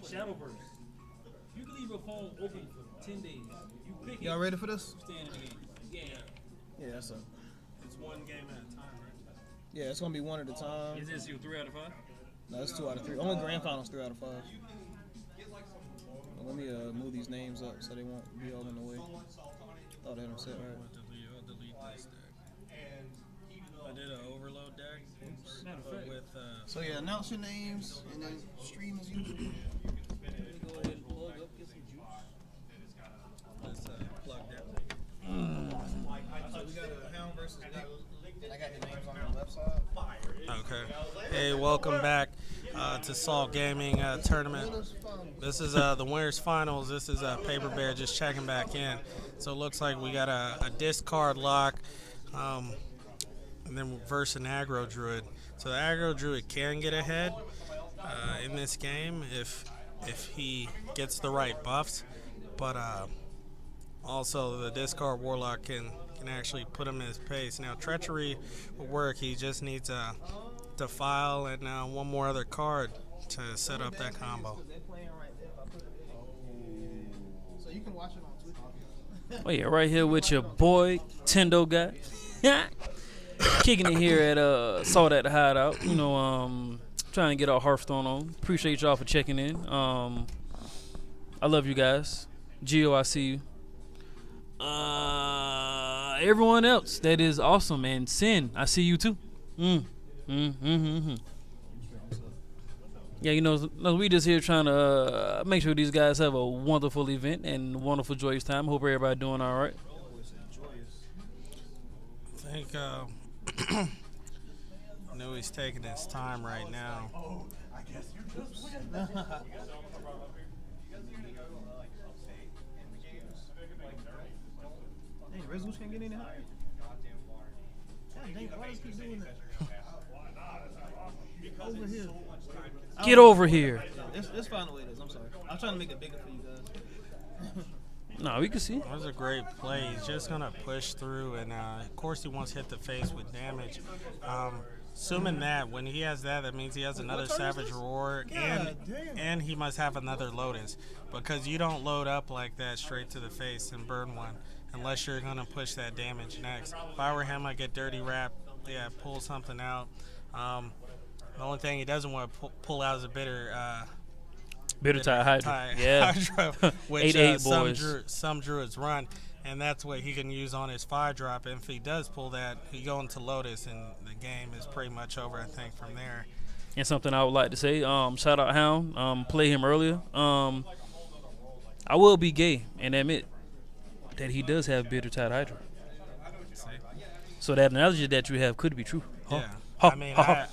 Shadowverse. You can leave your phone open for 10 days. You pick it. Y'all ready for this? Stay in the game. Yeah. Yeah, that's it. It's one game at a time, right? Yeah, it's gonna be one at a time. Is this your 3 out of 5? No, it's 2 out of 3. Only grand finals 3 out of 5. Well, let me move these names up so they won't be all in the way. Thought I had them set right. I'll delete this deck. I did an overload deck with. So yeah, announce your names and then stream as usual. Let me go ahead and plug up, get some juice. Let's plug that. So we got a Hound versus Nick. And I got the names on the left side. Okay. Hey, welcome back to SatH Gaming tournament. This is the winners finals. This is Paper Bear just checking back in. So it looks like we got a discard lock, and then versus an aggro druid. So the aggro druid can get ahead in this game if he gets the right buffs, but also the discard warlock can actually put him in his pace. Now treachery will work. He just needs a defile and one more other card to set up that combo. So you can watch it on Twitter. Oh yeah, right here with your boy Tendo guy. Kicking it here at SatH at the Hideout. You know, trying to get our Hearthstone on. Appreciate y'all for checking in. I love you guys. Gio, I see you. Everyone else that is awesome, and Sin, I see you too. Yeah, you know, we just here trying to make sure these guys have a wonderful event and wonderful, joyous time. Hope everybody doing all right. I think I know he's taking his time right now. Hey, resolution can't get any higher. God dang, why does he keep doing that? Over here. Get over here. It's fine the way it is. I'm sorry. I'm trying to make it bigger for you guys. No, we can see. That was a great play. He's just going to push through, and of course he wants to hit the face with damage. Assuming that, when he has that, that means he has another Savage Roar, and he must have another Lotus, because you don't load up like that straight to the face and burn one unless you're going to push that damage next. If I were him, I'd get Dirty Wrap, pull something out. The only thing he doesn't want to pull out is a Bitter Tide Hydra. Yeah. Hydra, which 8/8 some, boys. some druids run, and that's what he can use on his 5-drop. And if he does pull that, he go into Lotus, and the game is pretty much over, I think, from there. And something I would like to say, shout out Hound, play him earlier. I will be gay and admit that he does have Bitter Tide Hydra. So that analogy that you have could be true. Yeah. I mean, I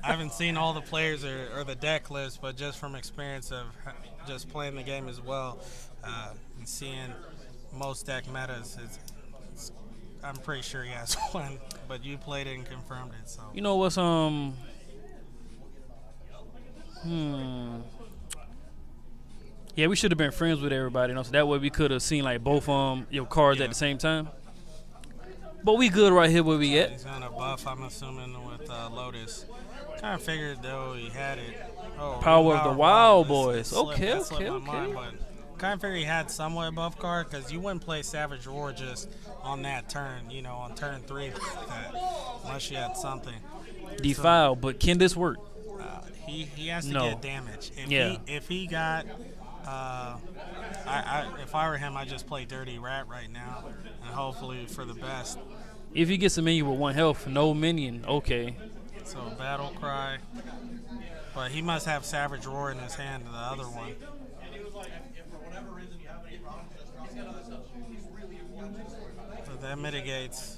haven't seen all the players or the deck list, but just from experience of just playing the game as well, and seeing most deck metas, I'm pretty sure he has one. But you played it and confirmed it, so. You know what's Yeah, we should have been friends with everybody, you know, so that way we could have seen like both your cards at the same time. But we good right here where we at. He's gonna buff, I'm assuming, with Lotus. Kind of figured though he had it. Oh, Power of the Wild Boys. Kind Okay. of figured he had somewhat buff card, because you wouldn't play Savage Roar just on that turn, on turn 3 like that, unless you had something. Defile, but can this work? He has to get damage. If he got, if I were him, I'd just play Dirty Rat right now, and hopefully for the best. If he gets a minion with 1 health, no minion, okay. So Battle Cry, but he must have Savage Roar in his hand, the other one. So that mitigates.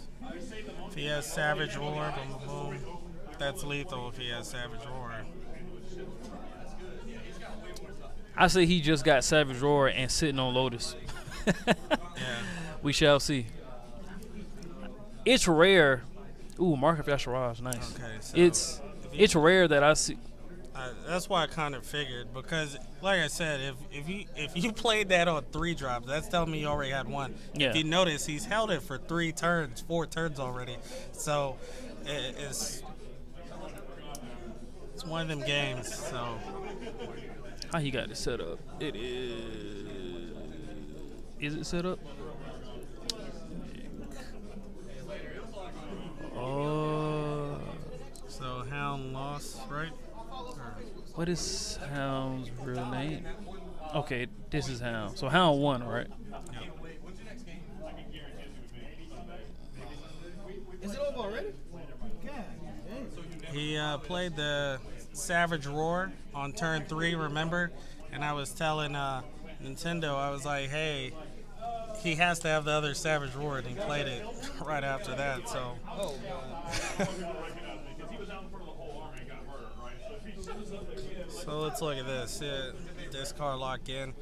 If he has Savage Roar, boom, boom, that's lethal if he has Savage Roar. I say he just got Savage Roar and sitting on Lotus. Yeah. We shall see. It's rare. Ooh, Mark of Yasharaj, nice. Okay, so it's rare that I see. That's why I kind of figured, because like I said, if you played that on 3 drops, that's telling me you already had one. Yeah. If you notice, he's held it for 4 turns already. So it's It's one of them games. So How he got it set up? It is. Is it set up? Oh. So Hound lost, right? What is Hound's real name? Okay, this is Hound. So Hound won, right? Is it over already? God dang. He played the Savage Roar on turn 3, remember? And I was telling Nintendo, I was like, hey, he has to have the other Savage Roar, and he played it right after that. So, Oh, God. so let's look at this. Discard lock in.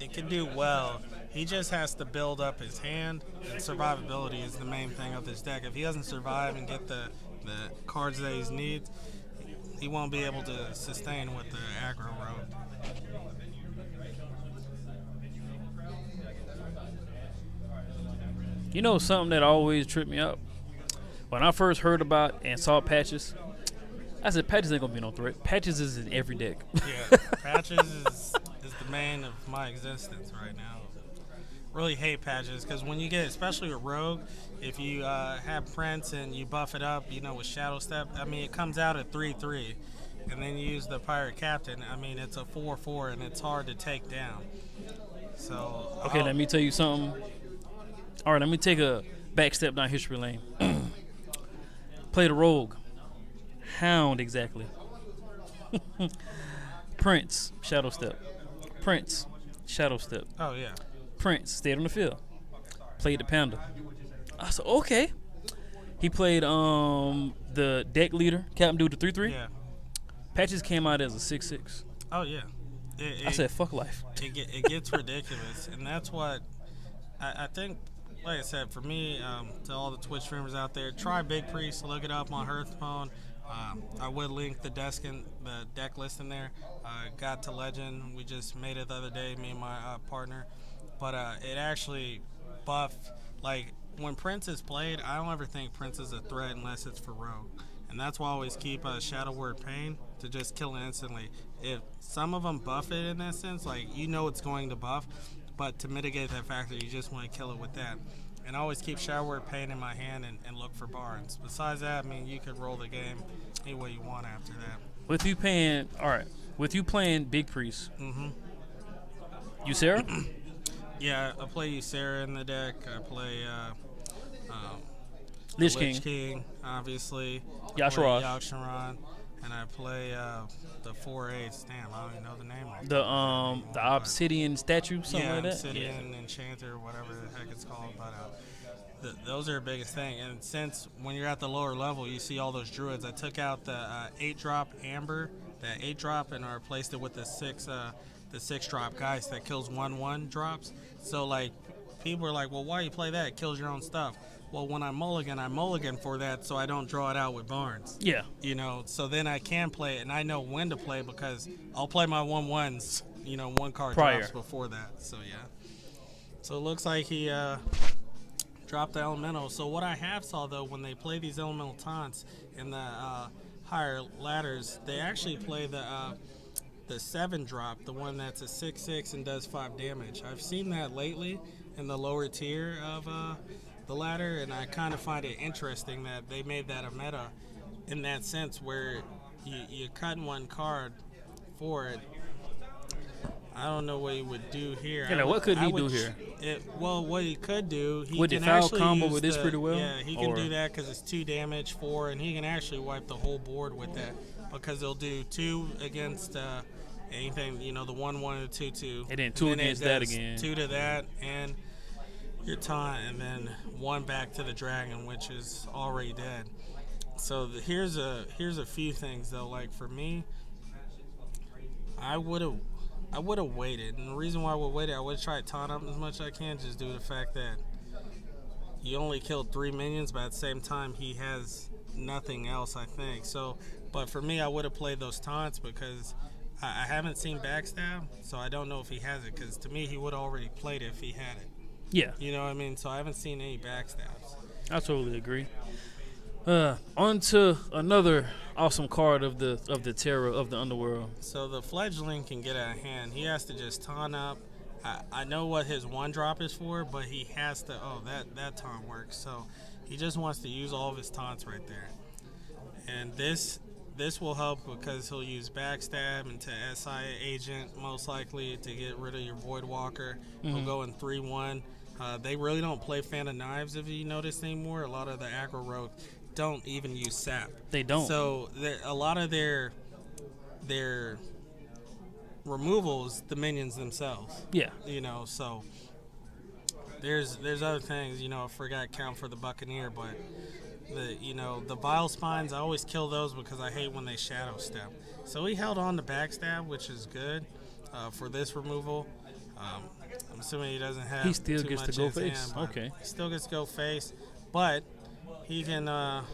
It can do well. He just has to build up his hand, and survivability is the main thing of this deck. If he doesn't survive and get the cards that he needs, he won't be able to sustain with the aggro road. You know something that always tripped me up? When I first heard about and saw Patches, I said Patches ain't gonna be no threat. Patches is in every deck. Yeah, Patches is the main of my existence right now. Really hate Patches because when you get, especially with Rogue, if you have Prince and you buff it up, with Shadow Step, I mean, it comes out at 3/3, and then you use the Pirate Captain. I mean, it's a 4/4 and it's hard to take down. So Okay, let me tell you something. All right, let me take a back step down history lane. Play the Rogue. Hound, exactly. Prince, Shadow Step. Prince, Shadow Step. Oh yeah. Prince stayed on the field. Played the Panda. I said, okay. He played the deck leader, Captain Dude, the 3/3. Yeah. Patches came out as a 6/6. Oh yeah. I said, fuck life. It gets ridiculous, and that's what I think. Like I said, for me, to all the Twitch streamers out there, try Big Priest. Look it up on Hearthstone. I would link the deck list in there. Got to Legend. We just made it the other day, me and my partner. But it actually buffed. Like when Prince is played, I don't ever think Prince is a threat unless it's for Rogue. And that's why I always keep Shadow Word Pain to just kill it instantly. If some of them buff it in that sense, like it's going to buff, but to mitigate that factor, you just want to kill it with that. And I always keep Shadow Word Pain in my hand and look for Barnes. Besides that, I mean, you could roll the game any way you want after that. With you playing Big Priest, you Sarah? Yeah, I play Ysera in the deck. I play Lich Lich King. King, obviously. Yasharon. Yasharon. And I play the 4/8. Damn, I don't even know the name of it. The Obsidian statue, something like that? Obsidian Enchanter, or whatever the heck it's called. But those are the biggest thing. And since when you're at the lower level, you see all those druids. I took out the 8-drop Amber, that 8-drop, and I replaced it with the 6-drop guys that kills 1/1 drops. So like, people are like, well, why you play that? It kills your own stuff. Well, when I mulligan for that, so I don't draw it out with Barnes. Yeah. So then I can play it, and I know when to play because I'll play my 1/1s, one card Prior. drops before that. So yeah. So it looks like he dropped the elemental. So what I have saw though, when they play these elemental taunts in the higher ladders, they actually play the 7-drop, the one that's a 6/6 and does 5 damage. I've seen that lately in the lower tier of the ladder, and I kind of find it interesting that they made that a meta in that sense where you cut one card for it. I don't know what he would do here. Yeah, what could he do here? What he could do, he Would can the foul actually combo use with this pretty well? Yeah, he can do that because it's 2 damage, 4, and he can actually wipe the whole board with that because he'll do 2 against anything, the 1/1 or 2/2. And then 2 against that again. 2 to that, and your taunt, and then 1 back to the dragon, which is already dead. So here's a few things though. Like for me, I would have waited, and the reason why I would wait, I would try to taunt up as much as I can, just due to the fact that you only killed 3 minions, but at the same time he has nothing else, I think. So, but for me, I would have played those taunts because I haven't seen backstab, so I don't know if he has it. Because to me, he would have already played it if he had it. Yeah. You know what I mean? So I haven't seen any backstabs. I totally agree. On to another awesome card of the terror of the underworld. So the fledgling can get out of hand. He has to just taunt up. I know what his one drop is for, but he has to. Oh, that taunt works. So he just wants to use all of his taunts right there. And this will help because he'll use backstab into SI agent most likely to get rid of your Void Walker. He'll go in 3-1. They really don't play Fan of Knives if you notice anymore. A lot of the aggro rogue don't even use sap. They don't. So a lot of their removals, the minions themselves. Yeah. So there's other things. I forgot count for the Buccaneer, but the Vile Spines, I always kill those because I hate when they shadow step. So he held on to backstab, which is good for this removal. I'm assuming he doesn't have. He still too gets much to go in his face. hand, Okay. He still gets to go face, but he can. Oh,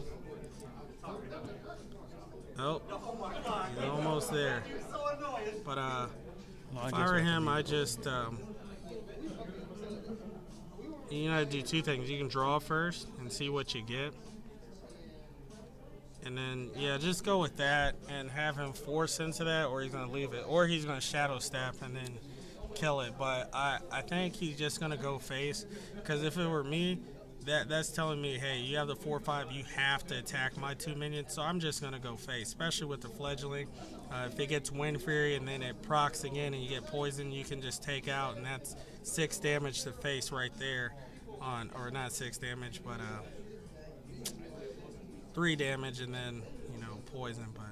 he's almost there. But if I were him, I just you gotta do two things. You can draw first and see what you get. And then, just go with that and have him force into that, or he's going to leave it. Or he's going to shadow step and then kill it. But I think he's just going to go face. Because if it were me, that's telling me, hey, you have the 4/5, you have to attack my 2 minions. So I'm just going to go face, especially with the fledgling. If it gets Wind Fury and then it procs again and you get poison, you can just take out. And that's 6 damage to face right there. Or not 6 damage, but 3 damage and then, poison, but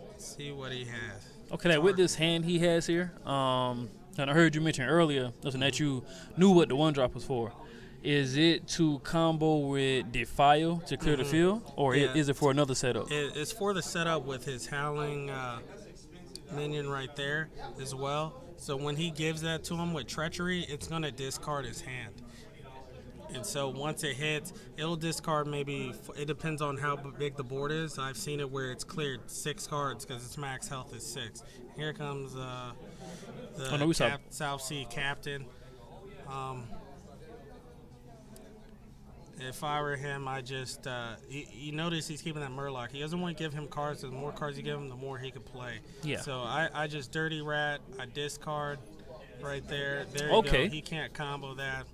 let's see what he has. Okay, now with this hand he has here, and I heard you mention earlier, listen, that you knew what the one drop was for. Is it to combo with Defile to clear the field, or is it for another setup? It's for the setup with his Howling minion right there as well. So when he gives that to him with Treachery, it's going to discard his hand. And so once it hits, it'll discard maybe, it depends on how big the board is. I've seen it where it's cleared 6 cards because its max health is 6. Here comes the South Sea Captain. If I were him, I just, you notice he's keeping that Murloc. He doesn't want to give him cards. The more cards you give him, the more he can play. Yeah. So I just Dirty Rat, I discard right there. There you go. He can't combo that.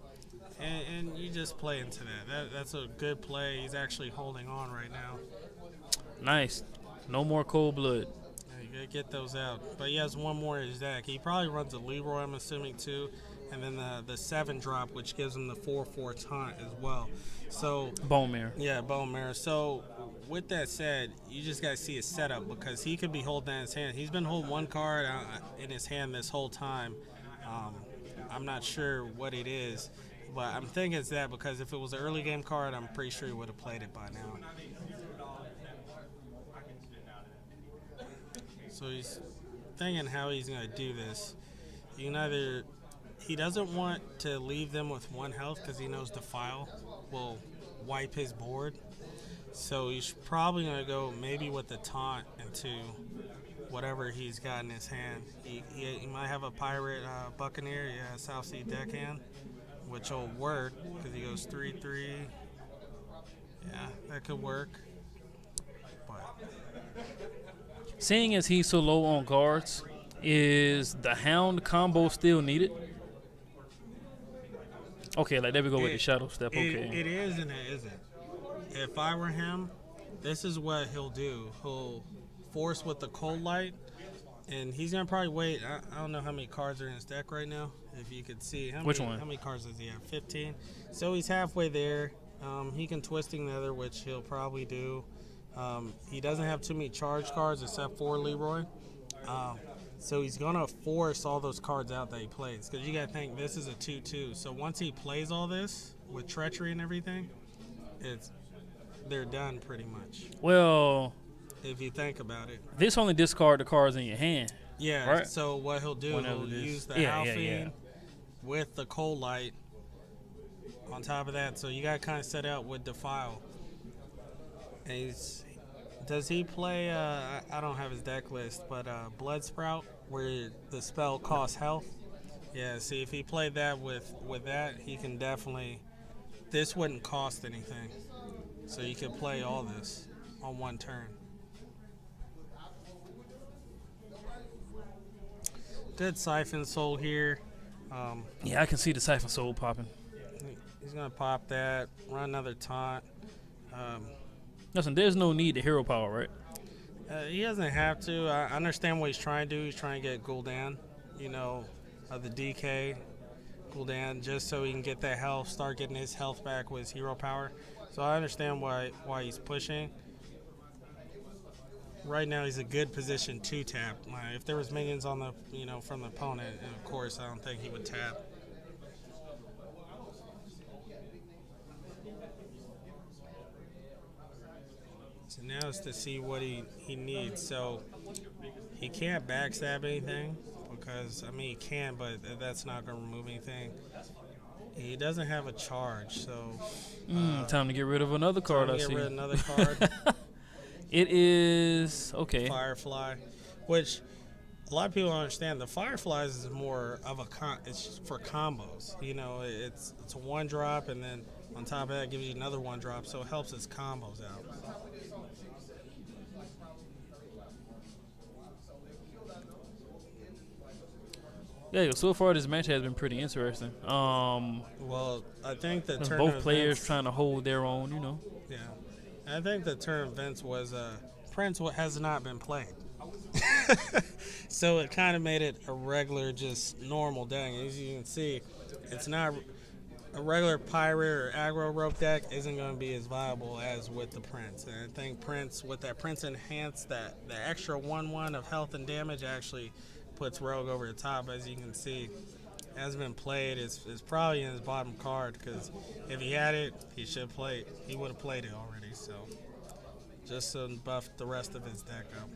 And you just play into that. That's a good play. He's actually holding on right now. Nice. No more cold blood. Yeah, you gotta get those out. But he has one more in his deck. He probably runs a Leroy, I'm assuming, too. And then the 7 drop, which gives him the 4/4 taunt as well. So Bone Mirror. Yeah, Bone Mirror. So with that said, you just gotta see his setup because he could be holding that in his hand. He's been holding one card in his hand this whole time. I'm not sure what it is. But I'm thinking it's that because if it was an early game card, I'm pretty sure he would have played it by now. So he's thinking how he's going to do this. He doesn't want to leave them with 1 health because he knows Defile will wipe his board. So he's probably going to go maybe with the taunt into whatever he's got in his hand. He might have a Pirate Buccaneer, South Sea Deckhand, which will work because he goes 3/3. Yeah, that could work. But seeing as he's so low on cards, is the Hound combo still needed? Okay, there we go with the Shadow Step. Okay. It is and it isn't. If I were him, this is what he'll do. He'll force with the Cold Light, and he's going to probably wait. I don't know how many cards are in his deck right now. If you could see. How many cards does he have? 15. So he's halfway there. He can Twisting Nether, which he'll probably do. He doesn't have too many charge cards except for Leroy. So he's going to force all those cards out that he plays. Because you got to think, this is a 2/2. So once he plays all this with Treachery and everything, they're done pretty much. Well, if you think about it. This only discard the cards in your hand. Yeah, right? So what he'll do, he'll use the Halfine with the Cold Light on top of that. So you got to kind of set out with Defile. And does he play, I don't have his deck list, but Blood Sprout, where the spell costs health? Yeah, see, if he played that with that, he can definitely, this wouldn't cost anything. So you can play all this on one turn. Good Siphon Soul here. Yeah, I can see the Siphon Soul popping. He's going to pop that, run another taunt. Listen, there's no need to hero power, right? He doesn't have to. I understand what he's trying to do. He's trying to get Gul'dan, the DK Gul'dan, just so he can get that health, start getting his health back with his hero power. So I understand why he's pushing. Right now, he's a good position to tap. If there was minions on the, from the opponent, and of course, I don't think he would tap. So now it's to see what he needs. So he can't backstab anything because, he can, but that's not going to remove anything. He doesn't have a charge, so... time to get rid of another card, I see. Get rid of another card. It is... Okay. Firefly, which a lot of people don't understand. The Fireflies is more of it's for combos. It's a one drop, and then on top of that, it gives you another one drop, so it helps its combos out. Yeah, so far this match has been pretty interesting. Well, I think the turn both players trying to hold their own, Yeah, I think the turn of events was Prince has not been played, so it kind of made it a regular, just normal deck. As you can see, it's not a regular pirate or aggro rope deck isn't going to be as viable as with the Prince. And I think Prince with that Prince enhance the extra 1/1 of health and damage actually puts Rogue over the top. As you can see, hasn't been played. It's probably in his bottom card, because if he had it, he would have played it already. So just to buff the rest of his deck up.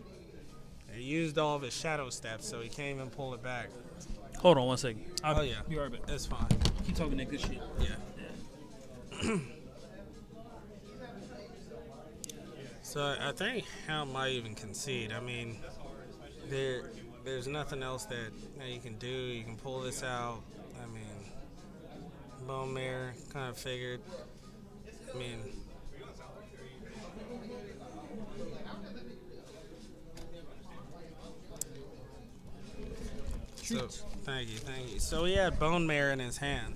He used all of his shadow steps, so he can't even pull it back. Hold on one second. Oh yeah, be right back. That's fine. Keep talking that good shit. Yeah. So I think Hound might even concede. There's nothing else that you can do. You can pull this out. Bone Mare kind of figured. So thank you. So he had Bone Mare in his hand.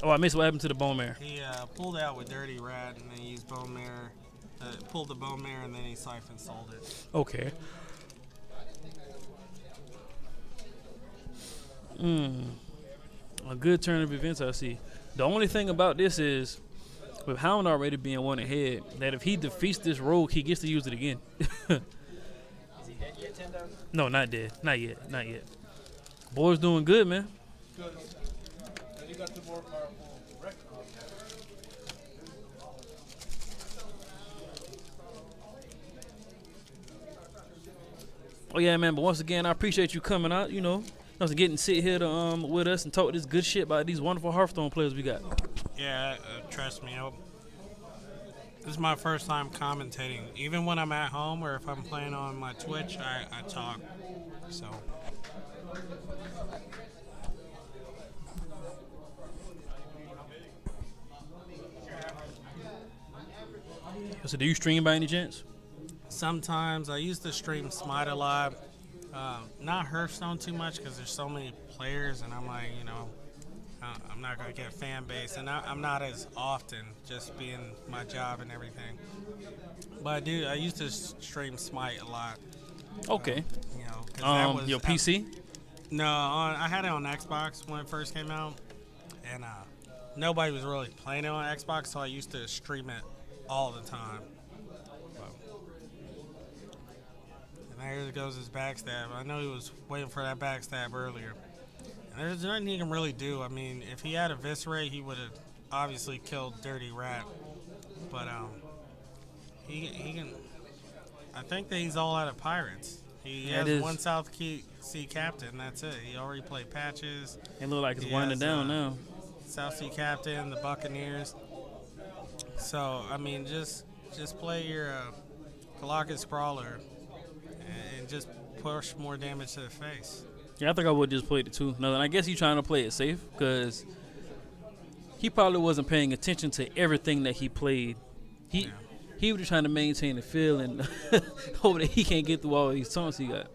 Oh, I missed what happened to the Bone Mare. He pulled out with Dirty Rat, and then he used Bone Mare. Pulled the Bone Mare, and then he Siphon sold it. Okay. A good turn of events, I see. The only thing about this is, with Hound already being one ahead, that if he defeats this rogue, he gets to use it again. Is he dead yet, Tendo? No, not dead. Not yet. Boy's doing good, man. Good. And you got the more powerful record. Oh yeah, man. But once again, I appreciate you coming out. Getting sit here to with us and talk this good shit about these wonderful Hearthstone players we got. Yeah, trust me. This is my first time commentating. Even when I'm at home or if I'm playing on my Twitch, I talk. So. So do you stream by any chance? Sometimes. I used to stream Smite a lot. Not Hearthstone too much because there's so many players, and I'm like, I'm not going to get a fan base. And I'm not as often, just being my job and everything. But I used to stream Smite a lot. Okay. That was, your PC? No, I had it on Xbox when it first came out. And nobody was really playing it on Xbox, so I used to stream it all the time. And there goes his backstab. I know he was waiting for that backstab earlier. And there's nothing he can really do. If he had Eviscerate, he would have obviously killed Dirty Rat. But he can. I think that he's all out of pirates. He has one South Sea Captain. That's it. He already played Patches. It look like it's winding down now. South Sea Captain, the Buccaneers. So just play your Galactus Crawler. And just push more damage to the face. Yeah, I think I would just play it too. No, then I guess you're trying to play it safe, because he probably wasn't paying attention to everything that he played. He was just trying to maintain the feel and hope that he can't get through all these songs he got.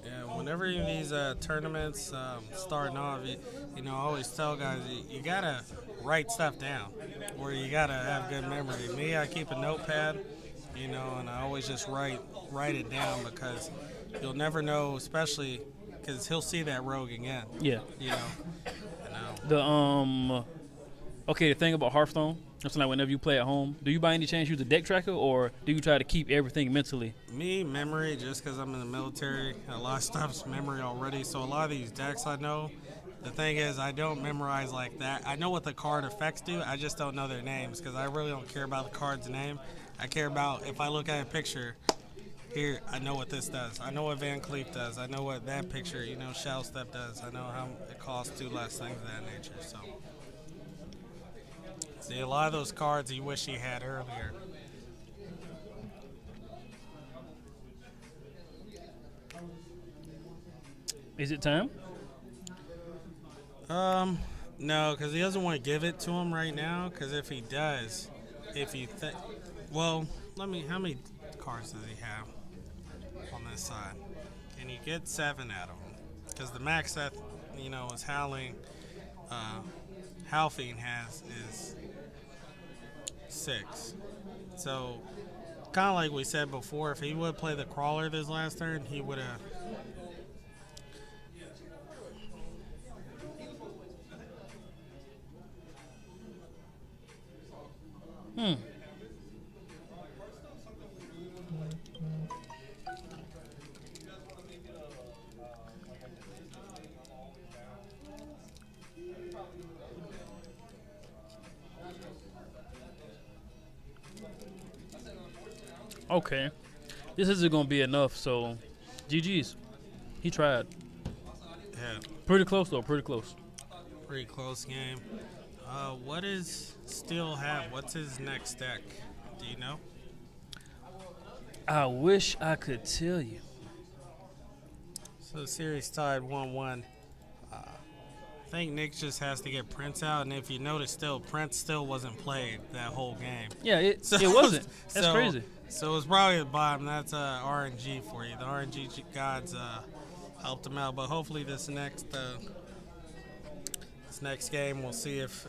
Yeah, whenever these tournaments starting off, I always tell guys you gotta write stuff down, or you gotta have good memory. Me, I keep a notepad, and I always just write it down because you'll never know, especially because he'll see that rogue again. Yeah. The the thing about Hearthstone, it's like whenever you play at home, do you by any chance use a deck tracker, or do you try to keep everything mentally? Me, memory, just because I'm in the military, a lot of stuff's memory already. So a lot of these decks I know. The thing is, I don't memorize like that. I know what the card effects do. I just don't know their names because I really don't care about the card's name. I care about if I look at a picture, here, I know what this does. I know what Van Cleef does. I know what that picture, Shell Step does. I know how it costs 2 less, things of that nature. So, see, a lot of those cards you wish you had earlier. Is it time? No, because he doesn't want to give it to him right now. Because if he does, how many cards does he have on this side? And you get 7 out of them. Because the max that, is Howling, Halfing has is 6. So, kind of like we said before, if he would play the Crawler this last turn, he would have. Okay. This isn't going to be enough, so GG's. He tried. Yeah. Pretty close, though. Pretty close. Pretty close game. What does Steel have? What's his next deck? Do you know? I wish I could tell you. So the series tied 1-1. I think Nick just has to get Prince out, and if you notice, Prince still wasn't played that whole game. Yeah, it wasn't. That's crazy. So it's probably the bottom. That's RNG for you. The RNG gods helped him out, but hopefully this next game we'll see if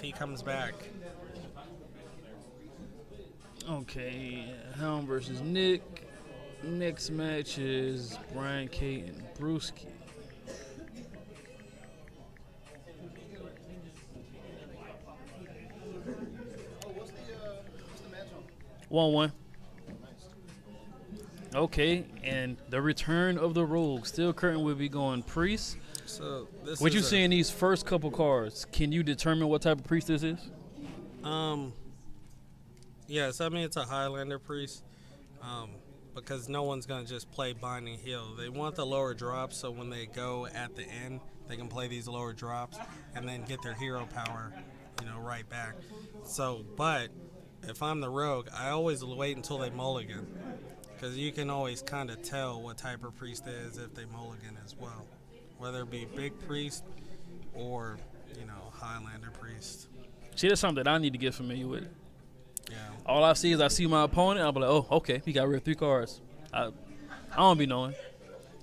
he comes back. Okay, Hound versus Nick. Next match is Brian K. and Brewski. What's the match on? 1-1. Okay, and the return of the rogue. Steel Curtain will be going priest. So this what you see in these first couple cards, can you determine what type of priest this is? Yes, I mean it's a Highlander priest. Because no one's gonna just play Binding Heal. They want the lower drops, so when they go at the end, they can play these lower drops and then get their hero power, right back. So, but if I'm the rogue, I always wait until they mulligan, because you can always kind of tell what type of priest it is if they mulligan as well, whether it be big priest or Highlander priest. See, that's something that I need to get familiar with. Yeah. All I see is I see my opponent, I'll be like, oh, okay, he got rid of 3 cards. I don't be knowing.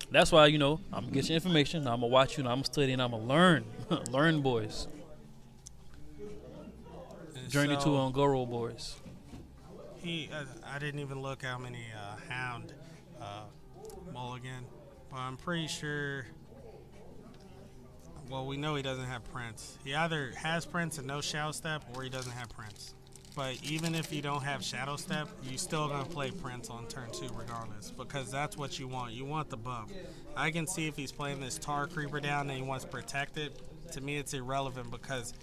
That's why, I'm going to get your information, I'm going to watch you, and I'm going to study, and I'm going to learn. Learn, boys. Journey to Ungoro, boys. I didn't even look how many Hound mulligan, but I'm pretty sure. Well, we know he doesn't have Prince. He either has Prince and no Shadow Step, or he doesn't have Prince. But even if you don't have Shadow Step, you still gonna play Prince on turn 2 regardless, because that's what you want. You want the buff. I can see if he's playing this Tar Creeper down and he wants to protect it. To me, it's irrelevant because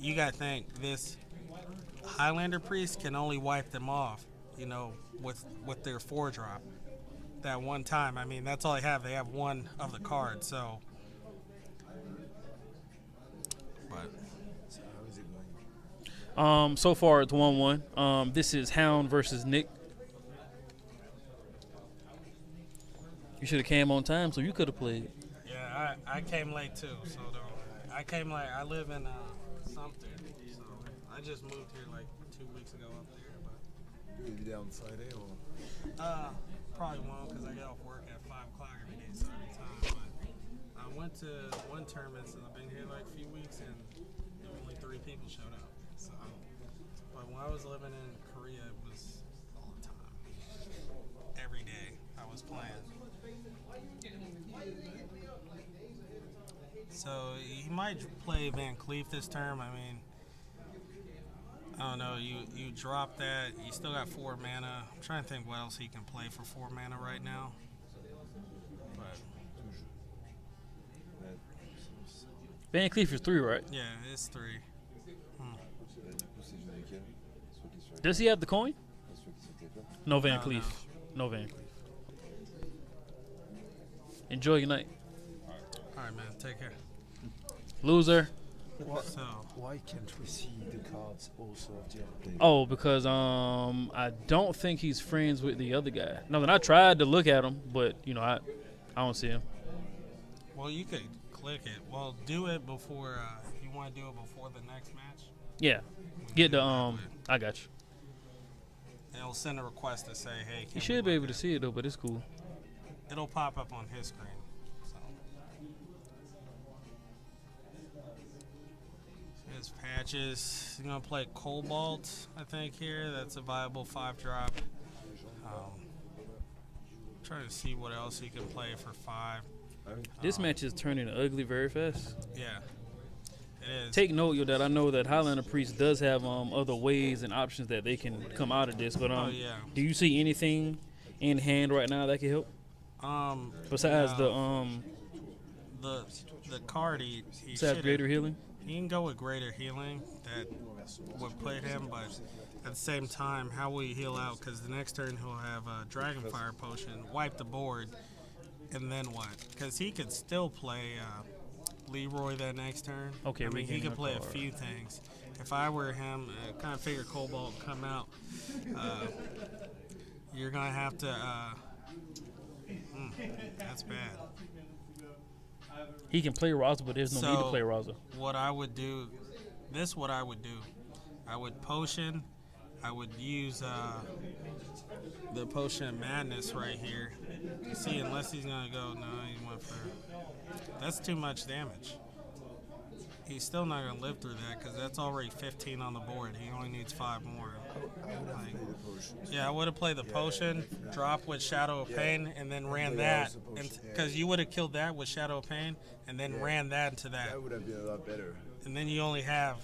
you gotta think this Highlander priest can only wipe them off, with their 4-drop. That one time. I mean, that's all they have. They have one of the cards, so. But. So far it's 1-1. This is Hound versus Nick. You should have came on time, so you could have played. Yeah, I came late too. So I came late. I live in something. So I just moved here like 2 weeks ago up there. But You'll be there on Friday or? probably won't because I get off work at 5 o'clock every day starting time. But I went to one tournament and I've been here like a few weeks and only 3 people showed up. So, but when I was living in Korea, it was all the time. Every day I was playing. So he might play Van Cleef this term. I mean, I don't know. You drop that. You still got 4 mana. I'm trying to think what else he can play for 4 mana right now. But Van Cleef is 3, right? yeah, it's 3. Does he have the coin? No Van No, Cleef. No Van Cleef. Enjoy your night. All right, man. Take care. Loser. So Why can't we see the cards also of the other player? Oh, because I don't think he's friends with the other guy. No, then I tried to look at him, but I don't see him. well, you could click it. Well, do it before. If you want to do it before the next match. Yeah. we can Get do the it that way. I got you. It'll send a request to say, hey. You should be able to see it though, but it's cool. It'll pop up on his screen. So. His patches. He's gonna play Cobalt, I think here. That's a viable 5-drop. Trying to see what else he can play for 5. This match is turning ugly very fast. Yeah, it is. Take note, that I know that Highlander Priest does have other ways and options that they can come out of this. But Oh yeah. do you see anything in hand right now that can help besides no. the card he besides should greater healing? He can go with greater healing. That would put him, but at the same time, how will he heal out? Because the next turn he'll have a Dragonfire Potion, wipe the board, and then what? Because he could still play Leroy that next turn. Okay, I mean, he regaining could a play a card. few things. If I were him, kind of figure Cobalt come out. You're gonna have to. That's bad. He can play Raza, but there's no need to play Raza. What I would do, what I would do. I would potion. I would use the Potion of Madness right here. See, unless he's gonna go, no, he went for. That's too much damage. He's still not gonna live through that because that's already 15 on the board. He only needs 5 more. Yeah, I would have played the potion, drop with Shadow of Pain, and then ran that. Because you would have killed that with Shadow of Pain, and then ran that into that. That would have been a lot better. And then you only have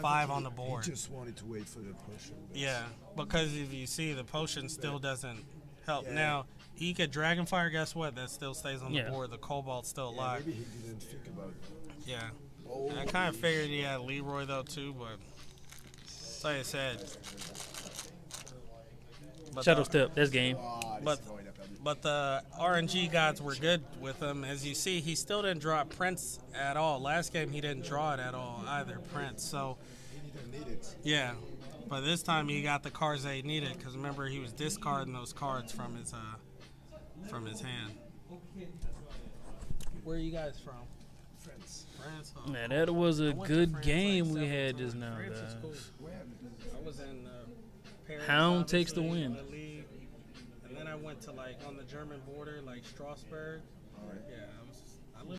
5 on the board. He just wanted to wait for the potion. Yeah, because if you see, the potion still doesn't help. Yeah. Now, he could Dragonfire, guess what? That still stays on the Yeah. board. The Cobalt's still alive. Maybe he didn't think about it. Yeah. Oh, I kind of figured he had Leroy, though, too, but like I said. But Shadow Step, that's game. But the RNG gods were good with him. As you see, he still didn't draw Prince at all. Last game, he didn't draw it at all either, Prince. So, he didn't need it. yeah. But this time, he got the cards that he needed. Because remember, he was discarding those cards from his hand. Where are you guys from? France. France? Oh, Man, cool. that was I a went to good France, game like, we 7 had times. just now, France is guys. cool. I was in Paris. Hound takes the obviously, win. in the league. And then I went to, like, on the German border, like Strasbourg. All right. Yeah, I